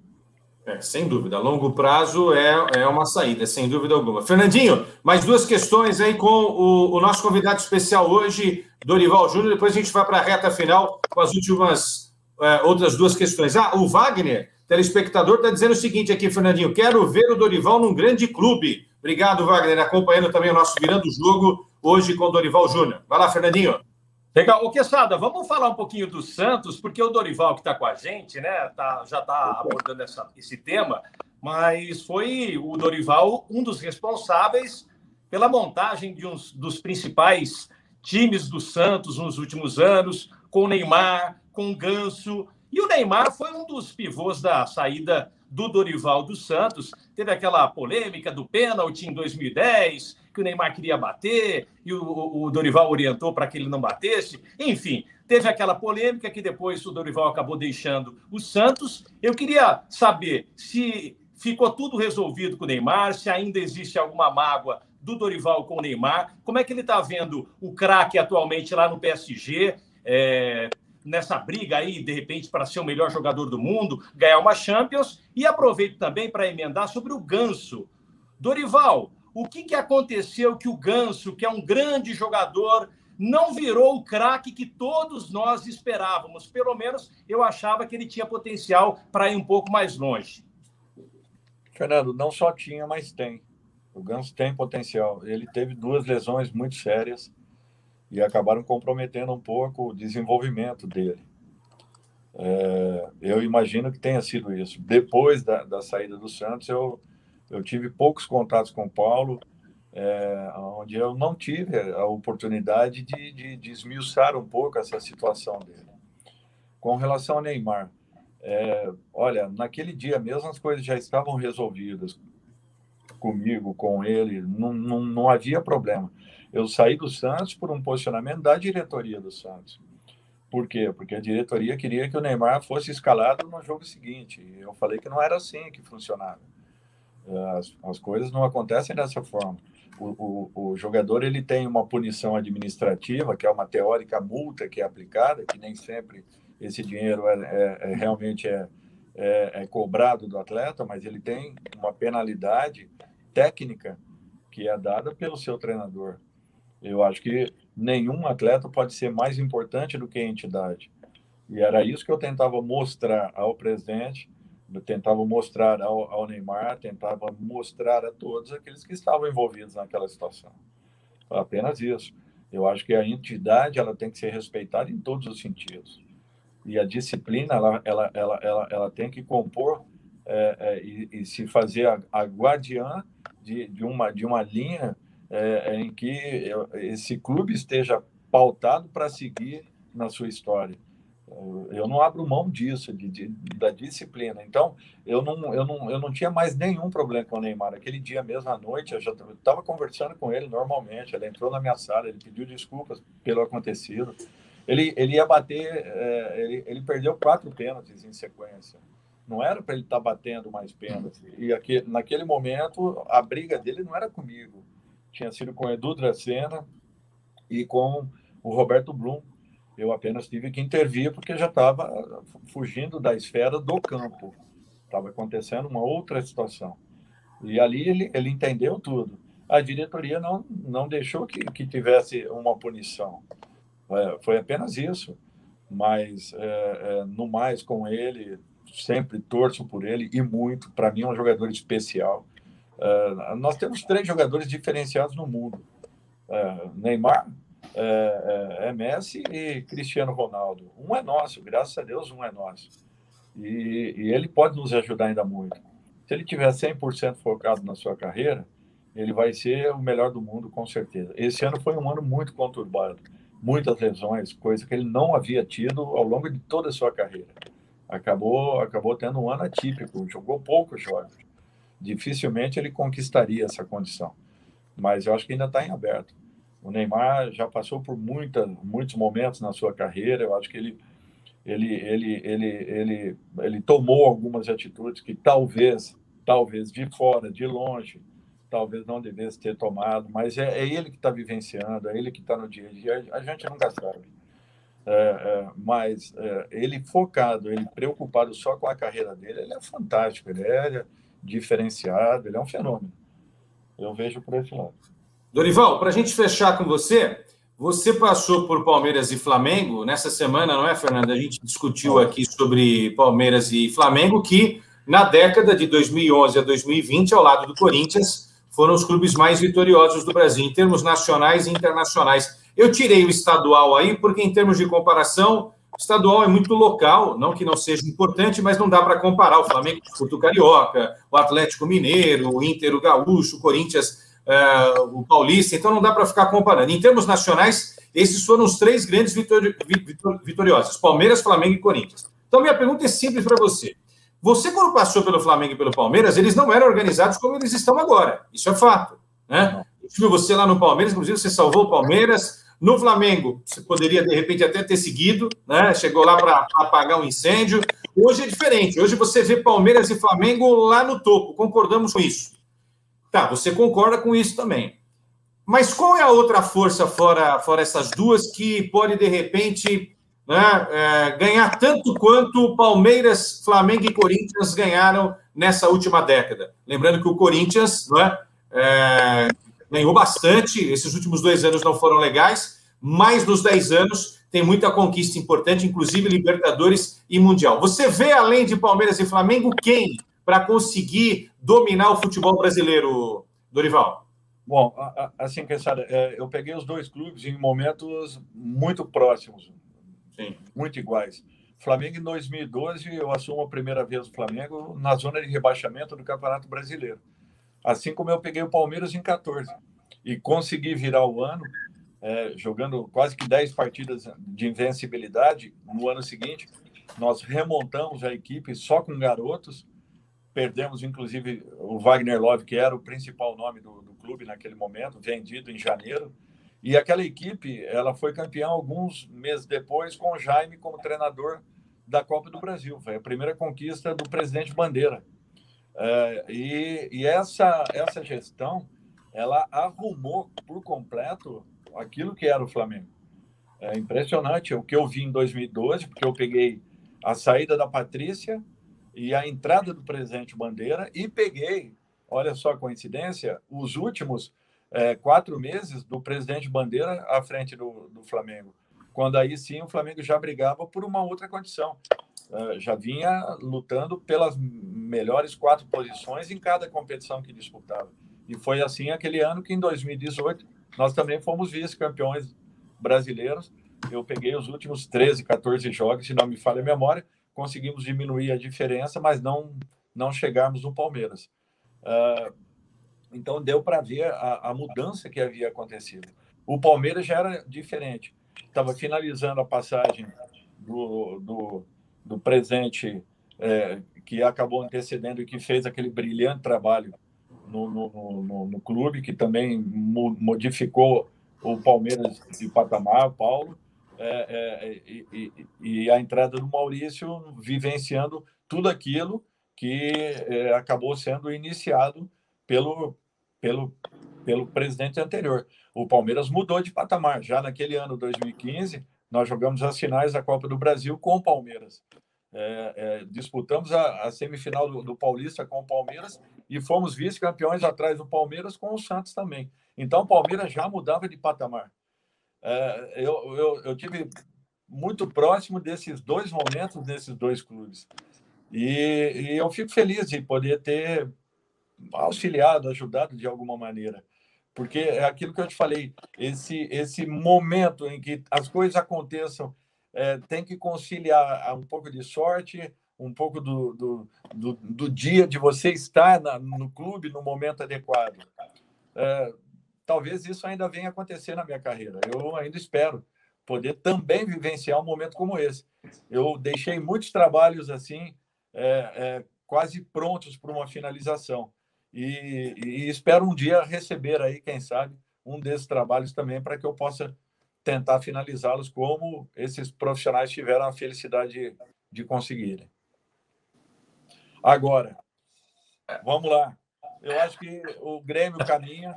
Sem dúvida. A longo prazo é uma saída, sem dúvida alguma. Fernandinho, mais 2 questões aí com o nosso convidado especial hoje, Dorival Júnior. Depois a gente vai para a reta final com as últimas outras 2 questões. O Wagner, telespectador, está dizendo o seguinte aqui, Fernandinho. Quero ver o Dorival num grande clube. Obrigado, Wagner, acompanhando também o nosso Virando o Jogo hoje com o Dorival Júnior. Vai lá, Fernandinho. Legal. Quezada, vamos falar um pouquinho do Santos, porque o Dorival que está com a gente, né, já está abordando esse tema, mas foi o Dorival um dos responsáveis pela montagem de um dos principais times do Santos nos últimos anos, com o Neymar, com o Ganso, e o Neymar foi um dos pivôs da saída do Dorival do Santos. Teve aquela polêmica do pênalti em 2010, que o Neymar queria bater e o Dorival orientou para que ele não batesse. Enfim, teve aquela polêmica que depois o Dorival acabou deixando o Santos. Eu queria saber se ficou tudo resolvido com o Neymar, se ainda existe alguma mágoa do Dorival com o Neymar, como é que ele está vendo o craque atualmente lá no PSG, nessa briga aí, de repente, para ser o melhor jogador do mundo, ganhar uma Champions. E aproveito também para emendar sobre o Ganso. Dorival, o que aconteceu que o Ganso, que é um grande jogador, não virou o craque que todos nós esperávamos? Pelo menos eu achava que ele tinha potencial para ir um pouco mais longe. Fernando, não só tinha, mas tem. O Ganso tem potencial. Ele teve 2 lesões muito sérias e acabaram comprometendo um pouco o desenvolvimento dele. Eu imagino que tenha sido isso. Depois da saída do Santos, eu tive poucos contatos com o Paulo, onde eu não tive a oportunidade de esmiuçar um pouco essa situação dele. Com relação ao Neymar, olha, naquele dia mesmo as coisas já estavam resolvidas comigo, com ele, não havia problema. Eu saí do Santos por um posicionamento da diretoria do Santos. Por quê? Porque a diretoria queria que o Neymar fosse escalado no jogo seguinte. Eu falei que não era assim que funcionava. As coisas não acontecem dessa forma. O jogador ele tem uma punição administrativa, que é uma teórica multa que é aplicada, que nem sempre esse dinheiro realmente é cobrado do atleta, mas ele tem uma penalidade técnica que é dada pelo seu treinador. Eu acho que nenhum atleta pode ser mais importante do que a entidade. E era isso que eu tentava mostrar ao presidente, eu tentava mostrar ao Neymar, tentava mostrar a todos aqueles que estavam envolvidos naquela situação. Apenas isso. Eu acho que a entidade ela tem que ser respeitada em todos os sentidos. E a disciplina ela tem que compor e se fazer a guardiã de uma linha em que esse clube esteja pautado para seguir na sua história. Eu não abro mão disso, da disciplina. Então, eu não tinha mais nenhum problema com o Neymar. Aquele dia mesmo, à noite, eu já estava conversando com ele normalmente. Ele entrou na minha sala, ele pediu desculpas pelo acontecido. Ele ia bater, ele perdeu 4 pênaltis em sequência. Não era para ele estar batendo mais pênaltis. E naquele momento, a briga dele não era comigo. Tinha sido com o Edu Dracena e com o Roberto Blum. Eu apenas tive que intervir porque já estava fugindo da esfera do campo. Estava acontecendo uma outra situação. E ali ele entendeu tudo. A diretoria não deixou que tivesse uma punição. Foi apenas isso. Mas, no mais, com ele, sempre torço por ele e muito. Para mim, é um jogador especial. Nós temos 3 jogadores diferenciados no mundo. Neymar, Messi e Cristiano Ronaldo. Um é nosso, graças a Deus, um é nosso. E ele pode nos ajudar ainda muito. Se ele tiver 100% focado na sua carreira, ele vai ser o melhor do mundo, com certeza. Esse ano foi um ano muito conturbado. Muitas lesões, coisa que ele não havia tido ao longo de toda a sua carreira. Acabou tendo um ano atípico, jogou poucos jogos. Dificilmente ele conquistaria essa condição. Mas eu acho que ainda está em aberto. O Neymar já passou por muitos momentos na sua carreira. Eu acho que ele tomou algumas atitudes que talvez de fora, de longe, talvez não devesse ter tomado. Mas é ele que está vivenciando, é ele que está no dia a dia. A gente nunca sabe. Mas ele focado, ele preocupado só com a carreira dele, ele é fantástico, ele é diferenciado, ele é um fenômeno. Eu vejo por esse lado. Dorival, para a gente fechar com você passou por Palmeiras e Flamengo nessa semana, não é, Fernando? A gente discutiu aqui sobre Palmeiras e Flamengo, que na década de 2011 a 2020, ao lado do Corinthians, foram os clubes mais vitoriosos do Brasil, em termos nacionais e internacionais. Eu tirei o estadual aí, porque em termos de comparação, o estadual é muito local, não que não seja importante, mas não dá para comparar o Flamengo com o Carioca, o Atlético Mineiro, o Inter, o Gaúcho, o Corinthians, o Paulista, então não dá para ficar comparando. Em termos nacionais, esses foram os 3 grandes vitoriosos, Palmeiras, Flamengo e Corinthians. Então, minha pergunta é simples para você. Você, quando passou pelo Flamengo e pelo Palmeiras, eles não eram organizados como eles estão agora. Isso é fato, né? Viu você lá no Palmeiras, inclusive você salvou o Palmeiras. No Flamengo, você poderia, de repente, até ter seguido, né? Chegou lá para apagar um incêndio. Hoje é diferente. Hoje você vê Palmeiras e Flamengo lá no topo. Concordamos com isso. Tá, você concorda com isso também. Mas qual é a outra força, fora essas duas, que pode, de repente, né, ganhar tanto quanto Palmeiras, Flamengo e Corinthians ganharam nessa última década. Lembrando que o Corinthians, né, ganhou bastante, esses últimos 2 anos não foram legais, mas nos 10 anos tem muita conquista importante, inclusive Libertadores e Mundial. Você vê, além de Palmeiras e Flamengo, quem para conseguir dominar o futebol brasileiro, Dorival? Bom, assim, Queixada, eu peguei os 2 clubes em momentos muito próximos, sim, muito iguais. Flamengo, em 2012, eu assumo a primeira vez o Flamengo na zona de rebaixamento do Campeonato Brasileiro. Assim como eu peguei o Palmeiras em 14 e consegui virar o ano, jogando quase que 10 partidas de invencibilidade. No ano seguinte, nós remontamos a equipe só com garotos, perdemos, inclusive, o Wagner Love, que era o principal nome do clube naquele momento, vendido em janeiro. E aquela equipe, ela foi campeã alguns meses depois, com o Jaime como treinador da Copa do Brasil. Foi a primeira conquista do presidente Bandeira. E essa gestão, ela arrumou por completo aquilo que era o Flamengo. É impressionante o que eu vi em 2012, porque eu peguei a saída da Patrícia e a entrada do presidente Bandeira e peguei, olha só a coincidência, os últimos 4 meses do presidente Bandeira à frente do Flamengo, quando aí sim o Flamengo já brigava por uma outra condição. Já vinha lutando pelas melhores 4 posições em cada competição que disputava. E foi assim aquele ano que, em 2018, nós também fomos vice-campeões brasileiros. Eu peguei os últimos 13, 14 jogos, se não me falha a memória, conseguimos diminuir a diferença, mas não chegarmos no Palmeiras. Então, deu para ver a mudança que havia acontecido. O Palmeiras já era diferente. Estava finalizando a passagem do presente, que acabou antecedendo e que fez aquele brilhante trabalho no clube, que também modificou o Palmeiras de patamar, Paulo, e a entrada do Maurício vivenciando tudo aquilo que acabou sendo iniciado pelo presidente anterior. O Palmeiras mudou de patamar. Já naquele ano, 2015, nós jogamos as finais da Copa do Brasil com o Palmeiras. Disputamos a semifinal do Paulista com o Palmeiras e fomos vice-campeões atrás do Palmeiras com o Santos também. Então, o Palmeiras já mudava de patamar. Eu tive muito próximo desses 2 momentos, desses 2 clubes. E eu fico feliz de poder ter auxiliado, ajudado de alguma maneira. Porque é aquilo que eu te falei, esse momento em que as coisas aconteçam, tem que conciliar um pouco de sorte, um pouco do dia de você estar no clube no momento adequado. Talvez isso ainda venha acontecer na minha carreira. Eu ainda espero poder também vivenciar um momento como esse. Eu deixei muitos trabalhos assim, quase prontos para uma finalização. E espero um dia receber aí, quem sabe, um desses trabalhos também, para que eu possa tentar finalizá-los como esses profissionais tiveram a felicidade de conseguirem. Agora, vamos lá. Eu acho que o Grêmio caminha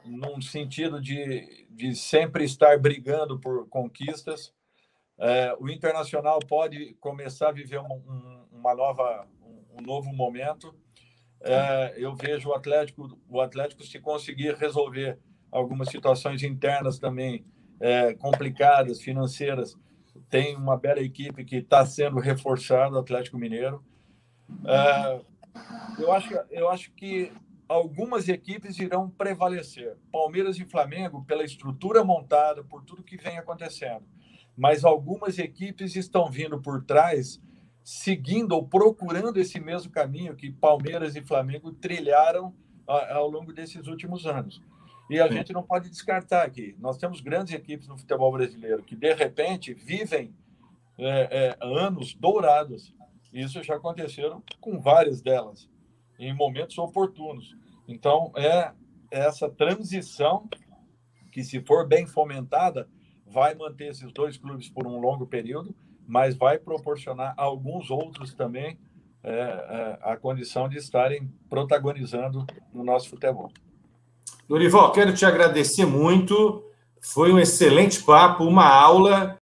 num sentido de sempre estar brigando por conquistas. O Internacional pode começar a viver um novo momento. Eu vejo o Atlético, se conseguir resolver algumas situações internas também complicadas, financeiras, tem uma bela equipe que está sendo reforçada, o Atlético Mineiro. Eu acho que algumas equipes irão prevalecer. Palmeiras e Flamengo, pela estrutura montada, por tudo que vem acontecendo. Mas algumas equipes estão vindo por trás, seguindo ou procurando esse mesmo caminho que Palmeiras e Flamengo trilharam ao longo desses últimos anos. E a gente não pode descartar aqui. Nós temos grandes equipes no futebol brasileiro que, de repente, vivem anos dourados. Isso já aconteceu com várias delas, em momentos oportunos. Então, essa transição que, se for bem fomentada, vai manter esses 2 clubes por um longo período, mas vai proporcionar a alguns outros também a condição de estarem protagonizando no nosso futebol. Dorival, quero te agradecer muito. Foi um excelente papo, uma aula.